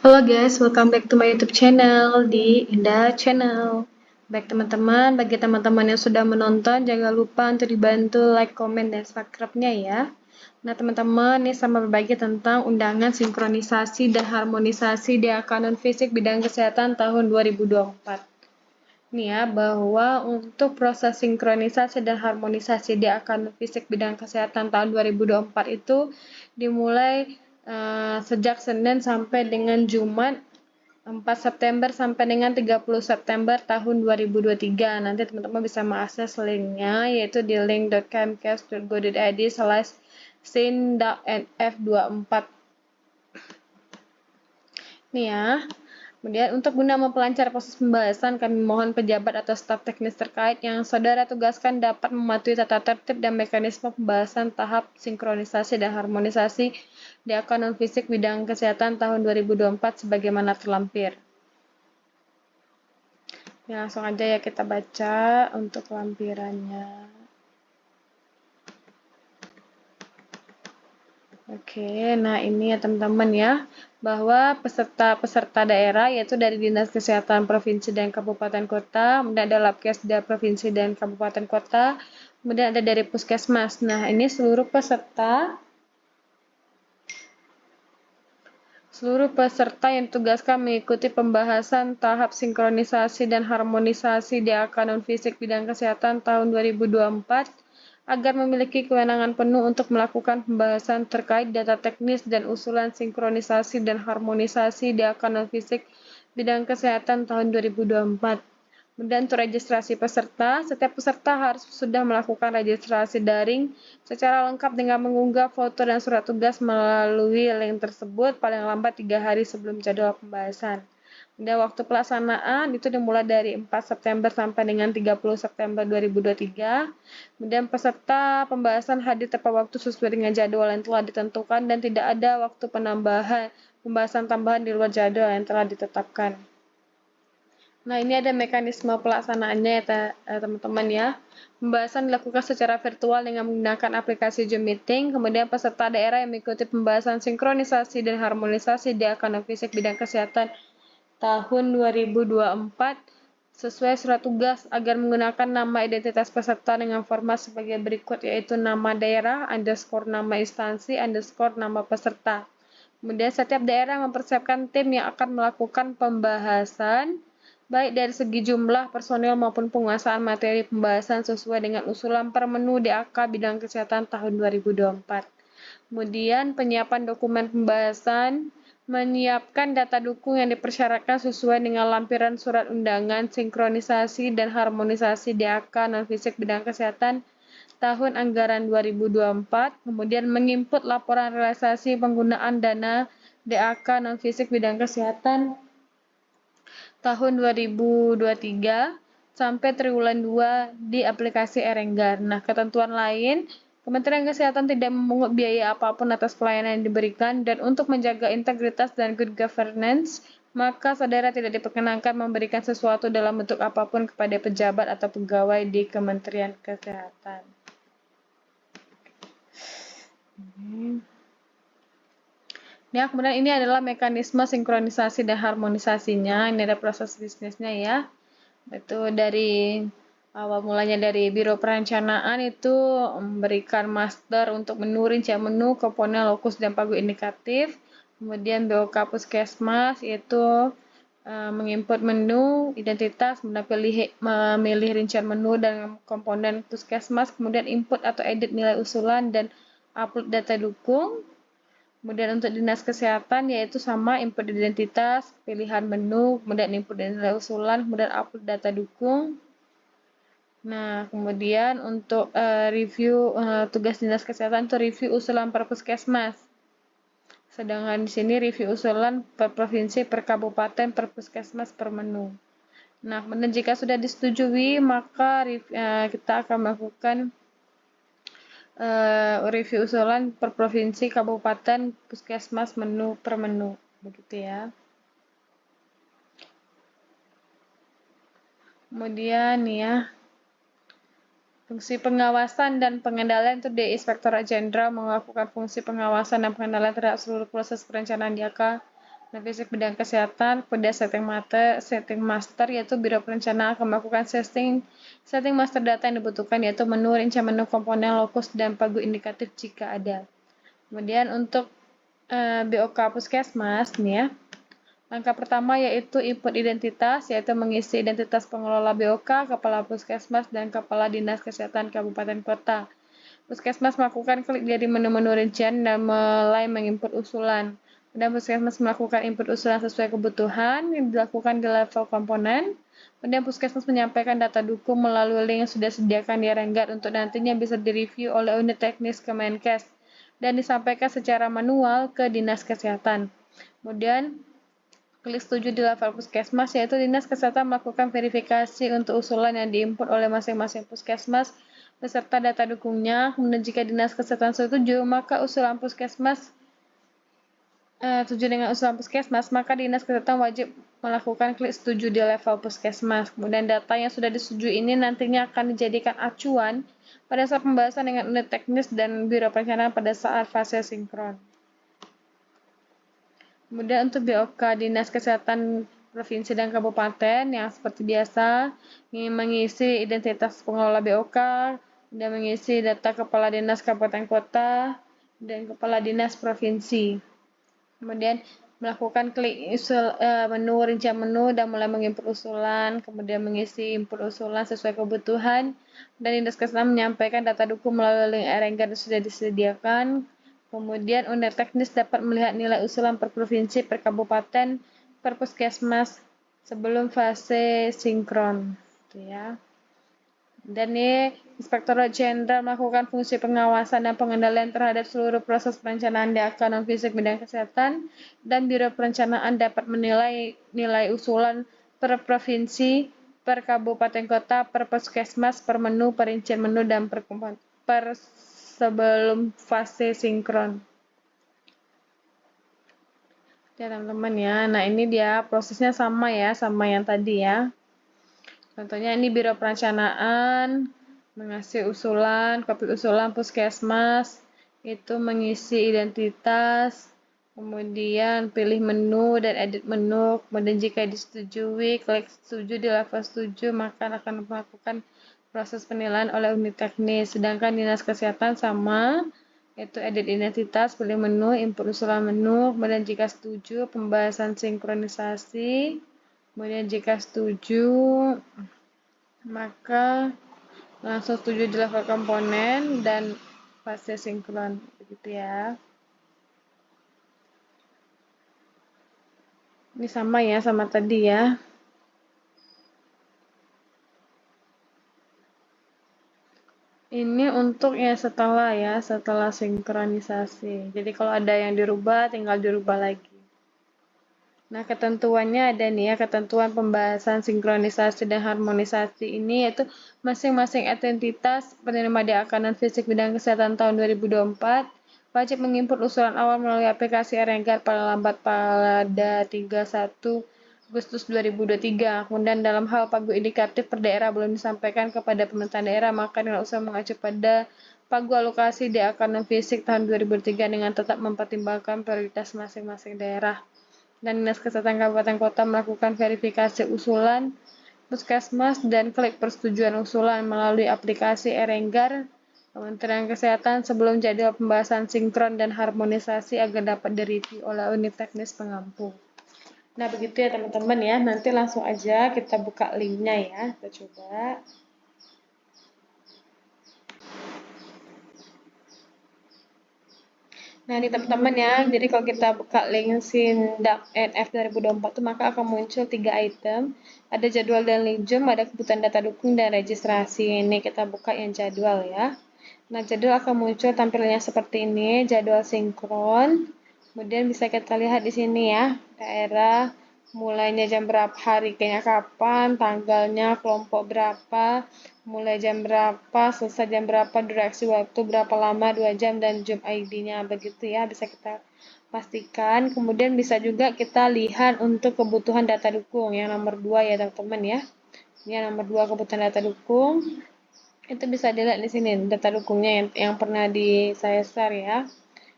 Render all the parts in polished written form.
Halo guys, welcome back to my YouTube channel di Indah Channel. Baik teman-teman, bagi teman-teman yang sudah menonton, jangan lupa untuk dibantu like, komen, dan subscribe-nya ya. Nah teman-teman, ini sama berbagi tentang undangan sinkronisasi dan harmonisasi di akaun fisik bidang kesehatan tahun 2024. Nih ya, bahwa untuk proses sinkronisasi dan harmonisasi di akaun fisik bidang kesehatan tahun 2024 itu dimulai sejak Senin sampai dengan Jumat 4 September sampai dengan 30 September tahun 2023. Nanti teman-teman bisa mengakses linknya, yaitu di link.kemkes.go.id/sin.nf24. Nih ya. Kemudian untuk guna memperlancar proses pembahasan, kami mohon pejabat atau staf teknis terkait yang saudara tugaskan dapat mematuhi tata tertib dan mekanisme pembahasan tahap sinkronisasi dan harmonisasi di akaun non-fisik bidang kesehatan tahun 2024 sebagaimana terlampir. Ya, langsung aja ya kita baca untuk lampirannya. Oke, nah ini ya teman-teman ya, bahwa peserta daerah yaitu dari Dinas Kesehatan Provinsi dan Kabupaten Kota, kemudian ada Labkesda Provinsi dan Kabupaten Kota, kemudian ada dari Puskesmas. Nah, ini seluruh peserta yang tugaskan mengikuti pembahasan tahap sinkronisasi dan harmonisasi di akaun non-fisik bidang kesehatan tahun 2024 agar memiliki kewenangan penuh untuk melakukan pembahasan terkait data teknis dan usulan sinkronisasi dan harmonisasi di akaun non-fisik bidang kesehatan tahun 2024. Kemudian untuk registrasi peserta, setiap peserta harus sudah melakukan registrasi daring secara lengkap dengan mengunggah foto dan surat tugas melalui link tersebut paling lambat 3 hari sebelum jadwal pembahasan. Kemudian waktu pelaksanaan itu dimulai dari 4 September sampai dengan 30 September 2023. Kemudian peserta pembahasan hadir tepat waktu sesuai dengan jadwal yang telah ditentukan dan tidak ada waktu pembahasan tambahan di luar jadwal yang telah ditetapkan. Nah, ini ada mekanisme pelaksanaannya ya teman-teman ya. Pembahasan dilakukan secara virtual dengan menggunakan aplikasi Zoom Meeting. Kemudian peserta daerah yang mengikuti pembahasan sinkronisasi dan harmonisasi di akaun fisik bidang kesehatan tahun 2024 sesuai surat tugas agar menggunakan nama identitas peserta dengan format sebagai berikut, yaitu nama daerah, underscore nama instansi, underscore nama peserta. Kemudian setiap daerah mempersiapkan tim yang akan melakukan pembahasan baik dari segi jumlah personil maupun penguasaan materi pembahasan sesuai dengan usulan per menu DAK bidang kesehatan tahun 2024. Kemudian penyiapan dokumen pembahasan, menyiapkan data dukung yang dipersyaratkan sesuai dengan lampiran surat undangan, sinkronisasi dan harmonisasi DAK non-fisik bidang kesehatan tahun anggaran 2024, kemudian menginput laporan realisasi penggunaan dana DAK non-fisik bidang kesehatan tahun 2023 sampai triwulan 2 di aplikasi Erenggar. Nah, ketentuan lain, Kementerian Kesehatan tidak memungut biaya apapun atas pelayanan yang diberikan, dan untuk menjaga integritas dan good governance, maka saudara tidak diperkenankan memberikan sesuatu dalam bentuk apapun kepada pejabat atau pegawai di Kementerian Kesehatan. Ya, kemudian ini adalah mekanisme sinkronisasi dan harmonisasinya. Ini ada proses bisnisnya ya. Itu dari awal mulanya dari Biro Perencanaan itu memberikan master untuk menu, rincian menu, komponen, lokus, dan pagu indikatif. Kemudian BOK Puskesmas yaitu menginput menu, identitas, memilih rincian menu dan komponen Puskesmas, kemudian input atau edit nilai usulan dan upload data dukung. Kemudian untuk Dinas Kesehatan yaitu sama, input identitas, pilihan menu, kemudian input nilai usulan, kemudian upload data dukung. Nah, kemudian untuk review tugas Dinas Kesehatan itu review usulan per puskesmas. Sedangkan di sini review usulan per provinsi, per kabupaten, per puskesmas, per menu. Nah, kemudian jika sudah disetujui, maka kita akan melakukan review usulan per provinsi, kabupaten, puskesmas, menu per menu, begitu ya. Kemudian nih ya, fungsi pengawasan dan pengendalian itu di Inspektorat Jenderal melakukan fungsi pengawasan dan pengendalian terhadap seluruh proses perencanaan DAK Nah, fisik bidang kesehatan pada setting master yaitu Biro Perencanaan akan melakukan setting master data yang dibutuhkan yaitu menu, rincian menu, komponen, lokus, dan pagu indikatif jika ada. Kemudian untuk BOK Puskesmas nih ya. Langkah pertama yaitu input identitas, yaitu mengisi identitas pengelola BOK, kepala puskesmas, dan kepala dinas kesehatan kabupaten kota. Puskesmas melakukan klik dari menu-menu rincian dan mulai menginput usulan. Kemudian Puskesmas melakukan input usulan sesuai kebutuhan yang dilakukan di level komponen. Kemudian Puskesmas menyampaikan data dukung melalui link yang sudah disediakan di Renggat untuk nantinya bisa direview oleh unit teknis Kemenkes dan disampaikan secara manual ke Dinas Kesehatan. Kemudian klik setuju di level Puskesmas, yaitu Dinas Kesehatan melakukan verifikasi untuk usulan yang diinput oleh masing-masing Puskesmas beserta data dukungnya. Kemudian jika Dinas Kesehatan setuju, maka setuju dengan usulan Puskesmas, maka Dinas Kesehatan wajib melakukan klik setuju di level Puskesmas. Kemudian data yang sudah disetujui ini nantinya akan dijadikan acuan pada saat pembahasan dengan unit teknis dan Biro Perencanaan pada saat fase sinkron. Kemudian untuk BOK Dinas Kesehatan Provinsi dan Kabupaten yang seperti biasa ingin mengisi identitas pengelola BOK, dan mengisi data kepala dinas kabupaten kota dan kepala dinas provinsi. Kemudian melakukan klik menu, rincian menu, dan mulai menginput usulan, kemudian mengisi input usulan sesuai kebutuhan, dan Dinas Kesehatan menyampaikan data dukung melalui link Renggat yang sudah disediakan. Kemudian unit teknis dapat melihat nilai usulan per provinsi, per kabupaten, per puskesmas sebelum fase sinkron. Gitu ya. Dan ini Inspektorat Jenderal melakukan fungsi pengawasan dan pengendalian terhadap seluruh proses perencanaan data non-fisik bidang kesehatan, dan Biro Perencanaan dapat menilai nilai usulan per provinsi, per kabupaten kota, per puskesmas, per menu, perincian menu, dan per sebelum fase sinkron. Ya teman-teman ya, nah ini dia prosesnya sama ya, sama yang tadi ya. Contohnya ini Biro Perencanaan mengasih usulan, kopi usulan puskesmas, itu mengisi identitas, kemudian pilih menu dan edit menu, kemudian jika disetujui, klik setuju di level setuju, maka akan melakukan proses penilaian oleh unit teknis. Sedangkan Dinas Kesehatan sama, yaitu edit identitas, pilih menu, input usulan menu, kemudian jika setuju, pembahasan sinkronisasi, kemudian jika setuju, maka langsung setuju di level komponen dan fase sinkron, begitu ya. Ini sama ya, sama tadi ya. Ini untuk yang setelah sinkronisasi. Jadi kalau ada yang dirubah, tinggal dirubah lagi. Nah, ketentuannya ada nih ya, ketentuan pembahasan sinkronisasi dan harmonisasi ini yaitu masing-masing entitas penerima DAK non-fisik bidang kesehatan tahun 2024 wajib menginput usulan awal melalui aplikasi Renggat paling lambat pada 31 Agustus 2023. Kemudian dalam hal pagu indikatif per daerah belum disampaikan kepada pemerintah daerah, maka dengan usaha mengacu pada pagu alokasi DAK non-fisik tahun 2003 dengan tetap mempertimbangkan prioritas masing-masing daerah. Dan Dinas Kesehatan Kabupaten Kota melakukan verifikasi usulan puskesmas dan klik persetujuan usulan melalui aplikasi Renggar Kementerian Kesehatan sebelum jadwal pembahasan sinkron dan harmonisasi agar dapat direview oleh unit teknis pengampu. Nah, begitu ya teman-teman ya. Nanti langsung aja kita buka linknya ya. Kita coba. Nah, ini teman-teman ya, jadi kalau kita buka link Sindak NF 2024 itu maka akan muncul 3 item. Ada jadwal dan link Zoom, ada kebutuhan data dukung, dan registrasi. Ini kita buka yang jadwal ya. Nah, jadwal akan muncul tampilannya seperti ini, jadwal sinkron. Kemudian bisa kita lihat di sini ya, daerah, mulainya jam berapa, hari kayaknya kapan, tanggalnya, kelompok berapa, mulai jam berapa, selesai jam berapa, durasi waktu berapa lama, 2 jam, dan job ID-nya, begitu ya, bisa kita pastikan. Kemudian bisa juga kita lihat untuk kebutuhan data dukung, yang nomor 2 ya teman-teman ya. Ini yang nomor 2 kebutuhan data dukung, itu bisa dilihat di sini, data dukungnya yang pernah saya share ya.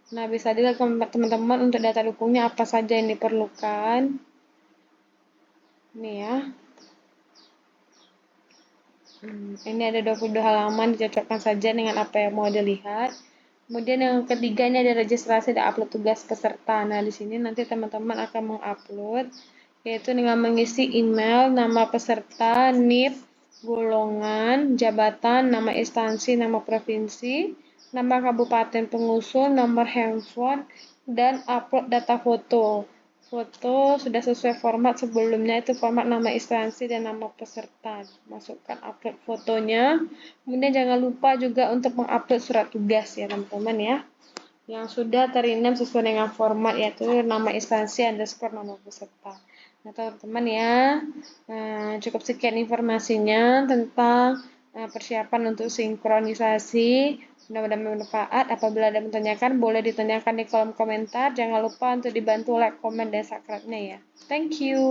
Nah, bisa dilihat teman-teman untuk data dukungnya apa saja yang diperlukan. Ini ya. Ini ada 22 halaman, dicocokkan saja dengan apa yang mau dilihat. Kemudian yang ketiga ini ada registrasi dan upload tugas peserta. Nah, di sini nanti teman-teman akan mengupload, yaitu dengan mengisi email, nama peserta, NIP, golongan, jabatan, nama instansi, nama provinsi, nama kabupaten pengusul, nomor handphone, dan upload data foto. Foto sudah sesuai format sebelumnya, itu format nama instansi dan nama peserta. Masukkan upload fotonya. Kemudian jangan lupa juga untuk mengupload surat tugas ya teman-teman ya. Yang sudah terindam sesuai dengan format, yaitu nama instansi underscore nama peserta. Nah teman-teman ya, cukup sekian informasinya tentang persiapan untuk sinkronisasi. Mudah-mudahan bermanfaat. Apabila ada yang bertanyakan, boleh ditanyakan di kolom komentar. Jangan lupa untuk dibantu like, komen, dan subscribe-nya ya. Thank you.